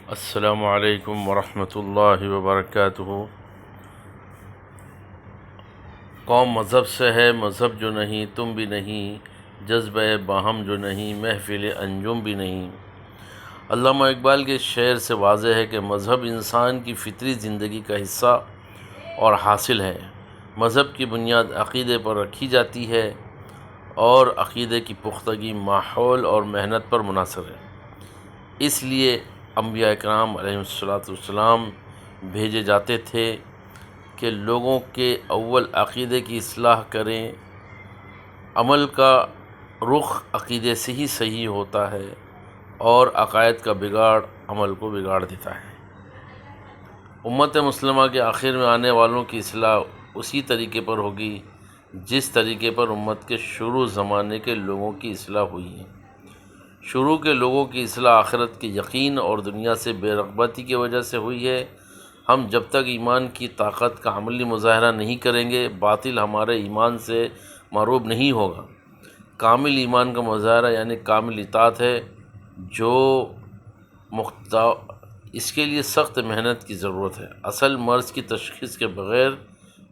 السلام علیکم ورحمۃ اللہ وبرکاتہ۔ قوم مذہب سے ہے، مذہب جو نہیں تم بھی نہیں، جذبہ باہم جو نہیں محفل انجم بھی نہیں۔ علامہ اقبال کے شعر سے واضح ہے کہ مذہب انسان کی فطری زندگی کا حصہ اور حاصل ہے۔ مذہب کی بنیاد عقیدے پر رکھی جاتی ہے اور عقیدے کی پختگی ماحول اور محنت پر منحصر ہے۔ اس لیے انبیاء اکرام علیہ السلام بھیجے جاتے تھے کہ لوگوں کے اول عقیدے کی اصلاح کریں۔ عمل کا رخ عقیدے سے ہی صحیح ہوتا ہے اور عقائد کا بگاڑ عمل کو بگاڑ دیتا ہے۔ امت مسلمہ کے آخر میں آنے والوں کی اصلاح اسی طریقے پر ہوگی جس طریقے پر امت کے شروع زمانے کے لوگوں کی اصلاح ہوئی ہے۔ شروع کے لوگوں کی اصلاح آخرت کے یقین اور دنیا سے بے رغبتی کی وجہ سے ہوئی ہے۔ ہم جب تک ایمان کی طاقت کا عملی مظاہرہ نہیں کریں گے، باطل ہمارے ایمان سے معروب نہیں ہوگا۔ کامل ایمان کا مظاہرہ یعنی کامل اطاعت ہے جو اس کے لیے سخت محنت کی ضرورت ہے۔ اصل مرض کی تشخیص کے بغیر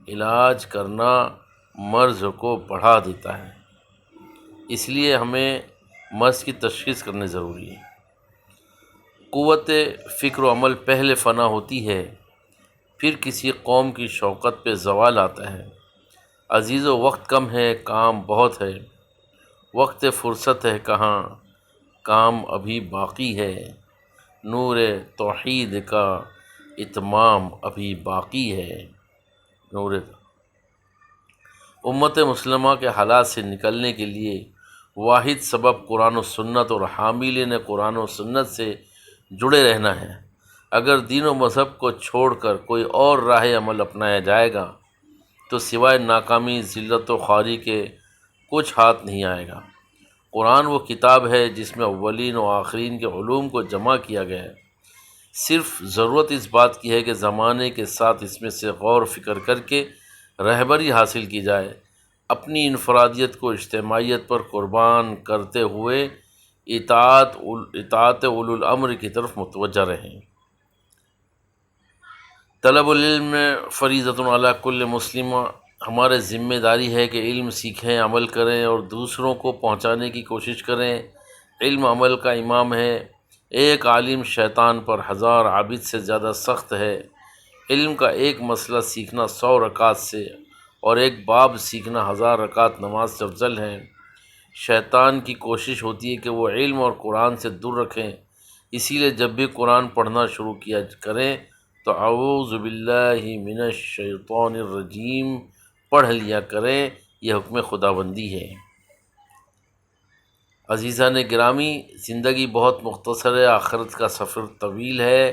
علاج کرنا مرض کو بڑھا دیتا ہے، اس لیے ہمیں مرض کی تشخیص کرنے ضروری ہے۔ قوت فکر و عمل پہلے فنا ہوتی ہے، پھر کسی قوم کی شوکت پہ زوال آتا ہے۔ عزیزو وقت کم ہے، کام بہت ہے، وقت فرصت ہے کہاں، کام ابھی باقی ہے، نور توحید کا اتمام ابھی باقی ہے۔ امت مسلمہ کے حالات سے نکلنے کے لیے واحد سبب قرآن و سنت اور حاملین قرآن و سنت سے جڑے رہنا ہے۔ اگر دین و مذہب کو چھوڑ کر کوئی اور راہ عمل اپنایا جائے گا تو سوائے ناکامی، ذلت و خواری کے کچھ ہاتھ نہیں آئے گا۔ قرآن وہ کتاب ہے جس میں اولین و آخرین کے علوم کو جمع کیا گیا ہے۔ صرف ضرورت اس بات کی ہے کہ زمانے کے ساتھ اس میں سے غور و فکر کر کے رہبری حاصل کی جائے۔ اپنی انفرادیت کو اجتماعیت پر قربان کرتے ہوئے اطاعت اولو الامر کی طرف متوجہ رہیں۔ طلب العلم فریضۃ علی کل مسلم، ہمارے ذمہ داری ہے کہ علم سیکھیں، عمل کریں اور دوسروں کو پہنچانے کی کوشش کریں۔ علم عمل کا امام ہے۔ ایک عالم شیطان پر 1000 عابد سے زیادہ سخت ہے۔ علم کا ایک مسئلہ سیکھنا 100 رکعت سے اور ایک باب سیکھنا 1000 رکعت نماز سے افضل ہے۔ شیطان کی کوشش ہوتی ہے کہ وہ علم اور قرآن سے دور رکھیں، اسی لیے جب بھی قرآن پڑھنا شروع کیا کریں تو اعوذ باللہ من الشیطان الرجیم پڑھ لیا کریں، یہ حکم خداوندی ہے۔ عزیزان گرامی، زندگی بہت مختصر ہے، آخرت کا سفر طویل ہے۔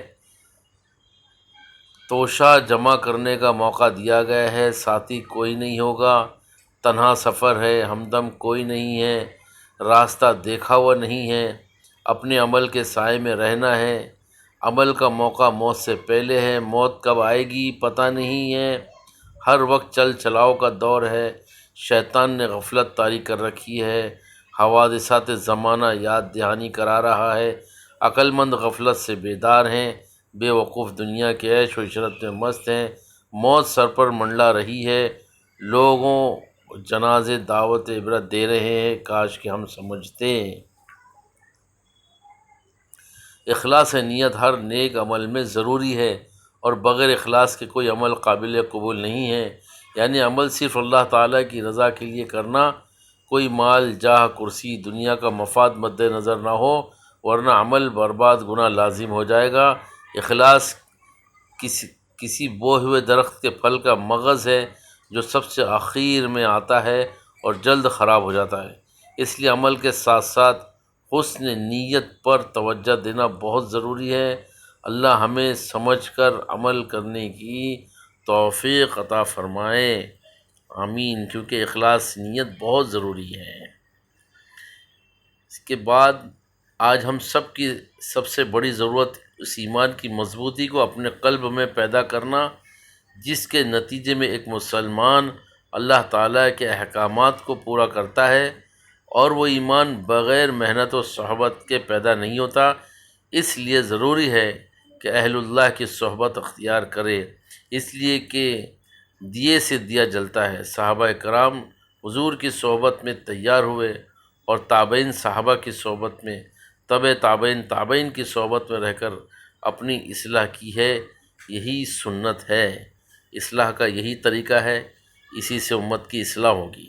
توشہ جمع کرنے کا موقع دیا گیا ہے، ساتھی کوئی نہیں ہوگا، تنہا سفر ہے، ہمدم کوئی نہیں ہے، راستہ دیکھا ہوا نہیں ہے، اپنے عمل کے سائے میں رہنا ہے۔ عمل کا موقع موت سے پہلے ہے، موت کب آئے گی پتہ نہیں ہے، ہر وقت چل چلاؤ کا دور ہے۔ شیطان نے غفلت طاری کر رکھی ہے، حوادثات زمانہ یاد دہانی کرا رہا ہے۔ عقل مند غفلت سے بیدار ہیں، بے وقوف دنیا کے عیش و عشرت میں مست ہیں۔ موت سر پر منڈلا رہی ہے، لوگوں جنازے دعوت عبرت دے رہے ہیں، کاش کہ ہم سمجھتے۔ اخلاص نیت ہر نیک عمل میں ضروری ہے اور بغیر اخلاص کے کوئی عمل قابل قبول نہیں ہے۔ یعنی عمل صرف اللہ تعالیٰ کی رضا کے لیے کرنا، کوئی مال، جاہ، کرسی، دنیا کا مفاد مد نظر نہ ہو، ورنہ عمل برباد، گناہ لازم ہو جائے گا۔ اخلاص کسی بوئے ہوئے درخت کے پھل کا مغز ہے جو سب سے آخر میں آتا ہے اور جلد خراب ہو جاتا ہے۔ اس لیے عمل کے ساتھ ساتھ حسن نیت پر توجہ دینا بہت ضروری ہے۔ اللہ ہمیں سمجھ کر عمل کرنے کی توفیق عطا فرمائے، آمین، کیونکہ اخلاص نیت بہت ضروری ہے۔ اس کے بعد آج ہم سب کی سب سے بڑی ضرورت اس ایمان کی مضبوطی کو اپنے قلب میں پیدا کرنا جس کے نتیجے میں ایک مسلمان اللہ تعالیٰ کے احکامات کو پورا کرتا ہے، اور وہ ایمان بغیر محنت و صحبت کے پیدا نہیں ہوتا۔ اس لیے ضروری ہے کہ اہل اللہ کی صحبت اختیار کرے، اس لیے کہ دیے سے دیا جلتا ہے۔ صحابہ کرام حضور کی صحبت میں تیار ہوئے اور تابعین صحابہ کی صحبت میں، تابعین کی صحبت میں رہ کر اپنی اصلاح کی ہے۔ یہی سنت ہے، اصلاح کا یہی طریقہ ہے، اسی سے امت کی اصلاح ہوگی۔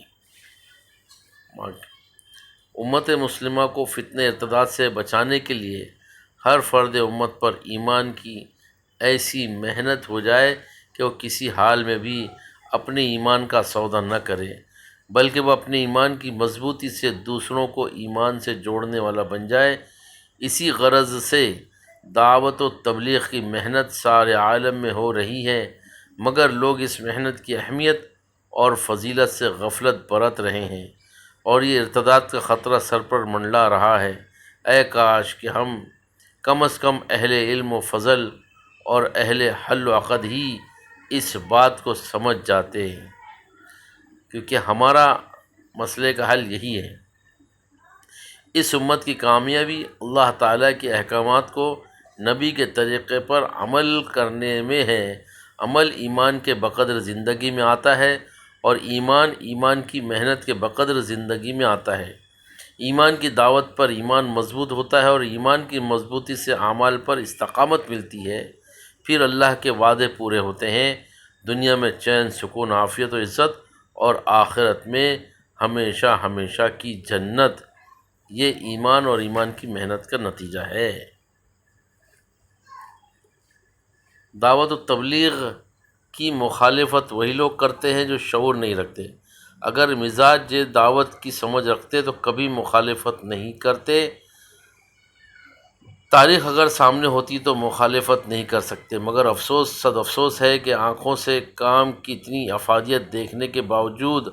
امت مسلمہ کو فتنہ ارتداد سے بچانے کے لیے ہر فرد امت پر ایمان کی ایسی محنت ہو جائے کہ وہ کسی حال میں بھی اپنے ایمان کا سودا نہ کرے، بلکہ وہ اپنے ایمان کی مضبوطی سے دوسروں کو ایمان سے جوڑنے والا بن جائے۔ اسی غرض سے دعوت و تبلیغ کی محنت سارے عالم میں ہو رہی ہے، مگر لوگ اس محنت کی اہمیت اور فضیلت سے غفلت برت رہے ہیں، اور یہ ارتداد کا خطرہ سر پر منڈلا رہا ہے۔ اے کاش کہ ہم کم از کم اہل علم و فضل اور اہل حل و عقد ہی اس بات کو سمجھ جاتے ہیں، کیونکہ ہمارا مسئلے کا حل یہی ہے۔ اس امت کی کامیابی اللہ تعالیٰ کے احکامات کو نبی کے طریقے پر عمل کرنے میں ہے۔ عمل ایمان کے بقدر زندگی میں آتا ہے، اور ایمان کی محنت کے بقدر زندگی میں آتا ہے۔ ایمان کی دعوت پر ایمان مضبوط ہوتا ہے، اور ایمان کی مضبوطی سے اعمال پر استقامت ملتی ہے۔ پھر اللہ کے وعدے پورے ہوتے ہیں، دنیا میں چین، سکون، عافیت و عزت، اور آخرت میں ہمیشہ ہمیشہ کی جنت۔ یہ ایمان اور ایمان کی محنت کا نتیجہ ہے۔ دعوت و تبلیغ کی مخالفت وہی لوگ کرتے ہیں جو شعور نہیں رکھتے۔ اگر مزاج دعوت کی سمجھ رکھتے تو کبھی مخالفت نہیں کرتے۔ تاریخ اگر سامنے ہوتی تو مخالفت نہیں کر سکتے، مگر صد افسوس ہے کہ آنکھوں سے کام کی اتنی افادیت دیکھنے کے باوجود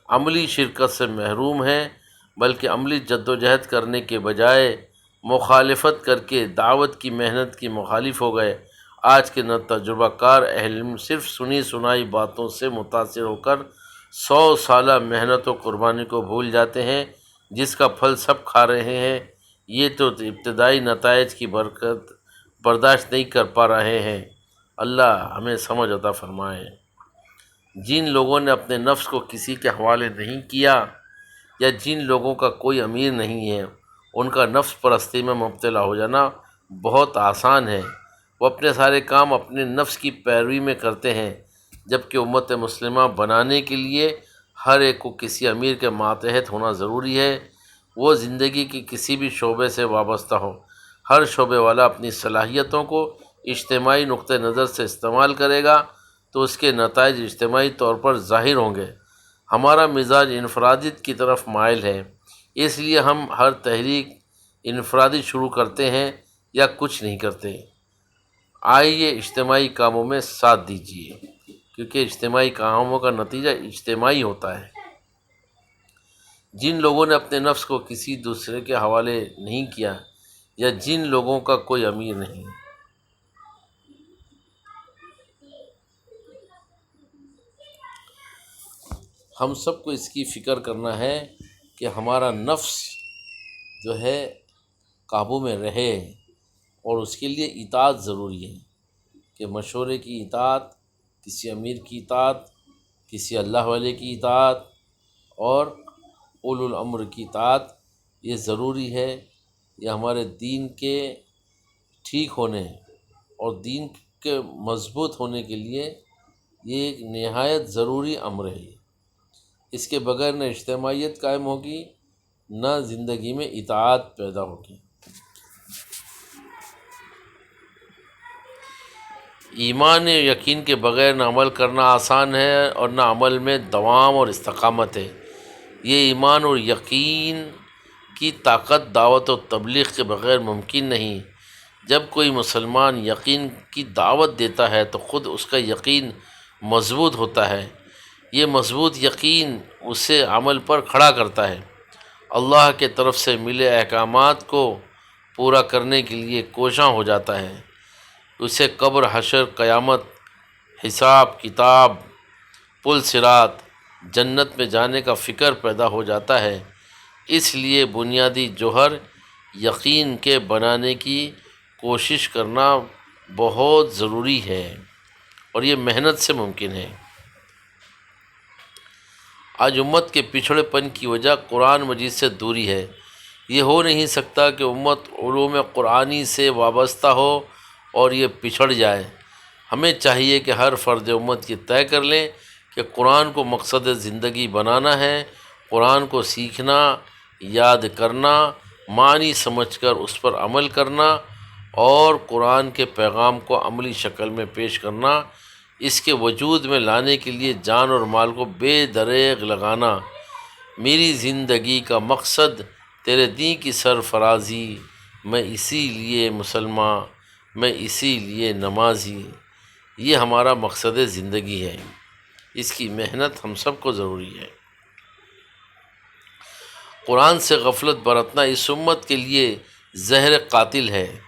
عملی شرکت سے محروم ہیں، بلکہ عملی جدوجہد کرنے کے بجائے مخالفت کر کے دعوت کی محنت کی مخالف ہو گئے۔ آج کے تجربہ کار اہل علم صرف سنی سنائی باتوں سے متاثر ہو کر 100 سالہ محنت و قربانی کو بھول جاتے ہیں، جس کا پھل سب کھا رہے ہیں۔ یہ تو ابتدائی نتائج کی برکت برداشت نہیں کر پا رہے ہیں۔ اللہ ہمیں سمجھ عطا فرمائے۔ جن لوگوں نے اپنے نفس کو کسی کے حوالے نہیں کیا، یا جن لوگوں کا کوئی امیر نہیں ہے، ان کا نفس پرستی میں مبتلا ہو جانا بہت آسان ہے۔ وہ اپنے سارے کام اپنے نفس کی پیروی میں کرتے ہیں، جبکہ امت مسلمہ بنانے کے لیے ہر ایک کو کسی امیر کے ماتحت ہونا ضروری ہے۔ وہ زندگی کے کسی بھی شعبے سے وابستہ ہو، ہر شعبے والا اپنی صلاحیتوں کو اجتماعی نقطہ نظر سے استعمال کرے گا تو اس کے نتائج اجتماعی طور پر ظاہر ہوں گے۔ ہمارا مزاج انفرادیت کی طرف مائل ہے، اس لیے ہم ہر تحریک انفرادی شروع کرتے ہیں یا کچھ نہیں کرتے۔ آئیے اجتماعی کاموں میں ساتھ دیجیے، کیونکہ اجتماعی کاموں کا نتیجہ اجتماعی ہوتا ہے۔ جن لوگوں نے اپنے نفس کو کسی دوسرے کے حوالے نہیں کیا، یا جن لوگوں کا کوئی امیر نہیں، ہم سب کو اس کی فکر کرنا ہے کہ ہمارا نفس جو ہے قابو میں رہے، اور اس کے لیے اطاعت ضروری ہے، کہ مشورے کی اطاعت، کسی امیر کی اطاعت، کسی اللہ والے کی اطاعت، اور اولو الامر کی اطاعت، یہ ضروری ہے۔ یہ ہمارے دین کے ٹھیک ہونے اور دین کے مضبوط ہونے کے لیے یہ ایک نہایت ضروری امر ہے۔ اس کے بغیر نہ اجتماعیت قائم ہوگی، نہ زندگی میں اطاعت پیدا ہوگی۔ ایمان یقین کے بغیر نہ عمل کرنا آسان ہے، اور نہ عمل میں دوام اور استقامت ہے۔ یہ ایمان اور یقین کی طاقت دعوت و تبلیغ کے بغیر ممکن نہیں۔ جب کوئی مسلمان یقین کی دعوت دیتا ہے تو خود اس کا یقین مضبوط ہوتا ہے۔ یہ مضبوط یقین اسے عمل پر کھڑا کرتا ہے، اللہ کے طرف سے ملے احکامات کو پورا کرنے کے لیے کوشاں ہو جاتا ہے۔ اسے قبر، حشر، قیامت، حساب کتاب، پل صراط، جنت میں جانے کا فکر پیدا ہو جاتا ہے۔ اس لیے بنیادی جوہر یقین کے بنانے کی کوشش کرنا بہت ضروری ہے اور یہ محنت سے ممکن ہے۔ آج امت کے پچھڑے پن کی وجہ قرآن مجید سے دوری ہے۔ یہ ہو نہیں سکتا کہ امت علوم قرآنی سے وابستہ ہو اور یہ پچھڑ جائے۔ ہمیں چاہیے کہ ہر فرد امت یہ طے کر لیں کہ قرآن کو مقصد زندگی بنانا ہے، قرآن کو سیکھنا، یاد کرنا، معنی سمجھ کر اس پر عمل کرنا اور قرآن کے پیغام کو عملی شکل میں پیش کرنا، اس کے وجود میں لانے کے لیے جان اور مال کو بے دریغ لگانا۔ میری زندگی کا مقصد تیرے دین کی سرفرازی، میں اسی لیے مسلمان، میں اسی لیے نمازی، یہ ہمارا مقصد زندگی ہے۔ اس کی محنت ہم سب کو ضروری ہے۔ قرآن سے غفلت برتنا اس امت کے لیے زہر قاتل ہے،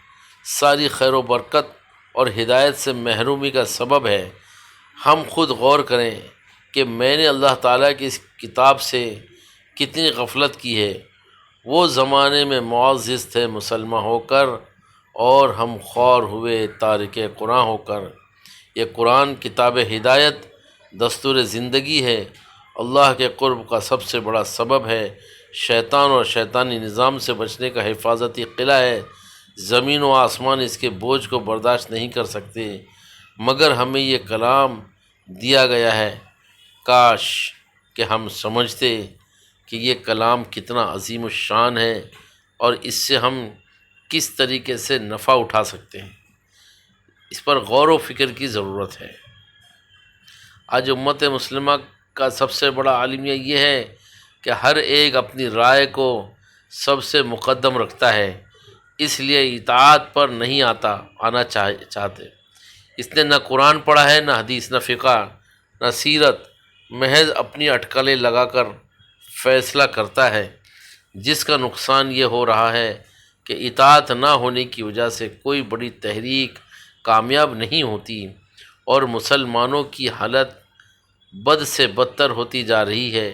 ساری خیر و برکت اور ہدایت سے محرومی کا سبب ہے۔ ہم خود غور کریں کہ میں نے اللہ تعالیٰ کی اس کتاب سے کتنی غفلت کی ہے۔ وہ زمانے میں معزز تھے مسلمان ہو کر اور ہم خوار ہوئے تارک قرآن ہو کر۔ یہ قرآن کتاب ہدایت، دستور زندگی ہے، اللہ کے قرب کا سب سے بڑا سبب ہے، شیطان اور شیطانی نظام سے بچنے کا حفاظتی قلعہ ہے۔ زمین و آسمان اس کے بوجھ کو برداشت نہیں کر سکتے، مگر ہمیں یہ کلام دیا گیا ہے۔ کاش کہ ہم سمجھتے کہ یہ کلام کتنا عظیم الشان ہے اور اس سے ہم کس طریقے سے نفع اٹھا سکتے ہیں۔ اس پر غور و فکر کی ضرورت ہے۔ آج امت مسلمہ کا سب سے بڑا عالمیہ یہ ہے کہ ہر ایک اپنی رائے کو سب سے مقدم رکھتا ہے، اس لیے اطاعت پر نہیں آنا چاہتے۔ اس نے نہ قرآن پڑھا ہے، نہ حدیث، نہ فقہ، نہ سیرت، محض اپنی اٹکلیں لگا کر فیصلہ کرتا ہے، جس کا نقصان یہ ہو رہا ہے کہ اطاعت نہ ہونے کی وجہ سے کوئی بڑی تحریک کامیاب نہیں ہوتی اور مسلمانوں کی حالت بد سے بدتر ہوتی جا رہی ہے۔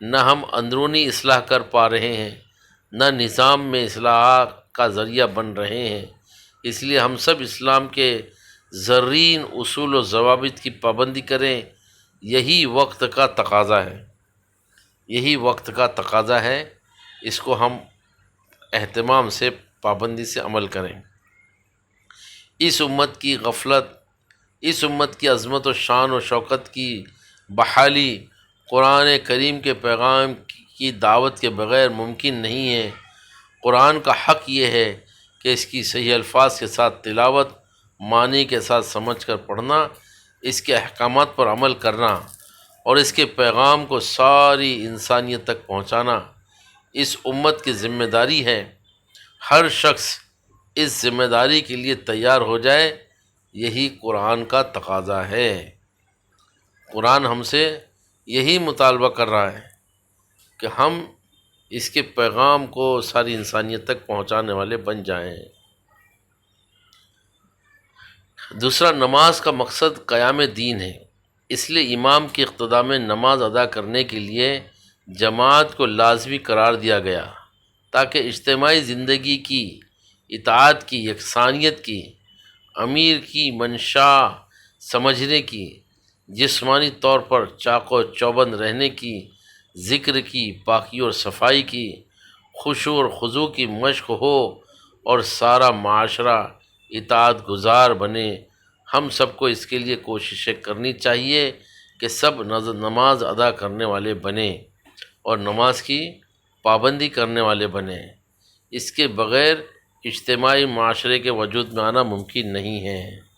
نہ ہم اندرونی اصلاح کر پا رہے ہیں، نہ نظام میں اصلاح کا ذریعہ بن رہے ہیں۔ اس لیے ہم سب اسلام کے زرعین اصول و ضوابط کی پابندی کریں، یہی وقت کا تقاضا ہے، یہی وقت کا تقاضا ہے۔ اس کو ہم اہتمام سے، پابندی سے عمل کریں۔ اس امت کی غفلت، اس امت کی عظمت و شان و شوکت کی بحالی قرآن کریم کے پیغام کی دعوت کے بغیر ممکن نہیں ہے۔ قرآن کا حق یہ ہے کہ اس کی صحیح الفاظ کے ساتھ تلاوت، معنی کے ساتھ سمجھ کر پڑھنا، اس کے احکامات پر عمل کرنا اور اس کے پیغام کو ساری انسانیت تک پہنچانا اس امت کی ذمہ داری ہے۔ ہر شخص اس ذمہ داری کے لیے تیار ہو جائے، یہی قرآن کا تقاضا ہے۔ قرآن ہم سے یہی مطالبہ کر رہا ہے کہ ہم اس کے پیغام کو ساری انسانیت تک پہنچانے والے بن جائیں۔ دوسرا، نماز کا مقصد قیام دین ہے، اس لیے امام کی اقتداء میں نماز ادا کرنے کے لیے جماعت کو لازمی قرار دیا گیا تاکہ اجتماعی زندگی کی اطاعت کی، یکسانیت کی، امیر کی منشا سمجھنے کی، جسمانی طور پر چاق و چوبند رہنے کی، ذکر کی، پاکی اور صفائی کی، خشوع اور خضوع کی مشق ہو اور سارا معاشرہ اطاعت گزار بنے۔ ہم سب کو اس کے لیے کوششیں کرنی چاہیے کہ سب نماز ادا کرنے والے بنیں اور نماز کی پابندی کرنے والے بنیں۔ اس کے بغیر اجتماعی معاشرے کے وجود میں آنا ممکن نہیں ہے۔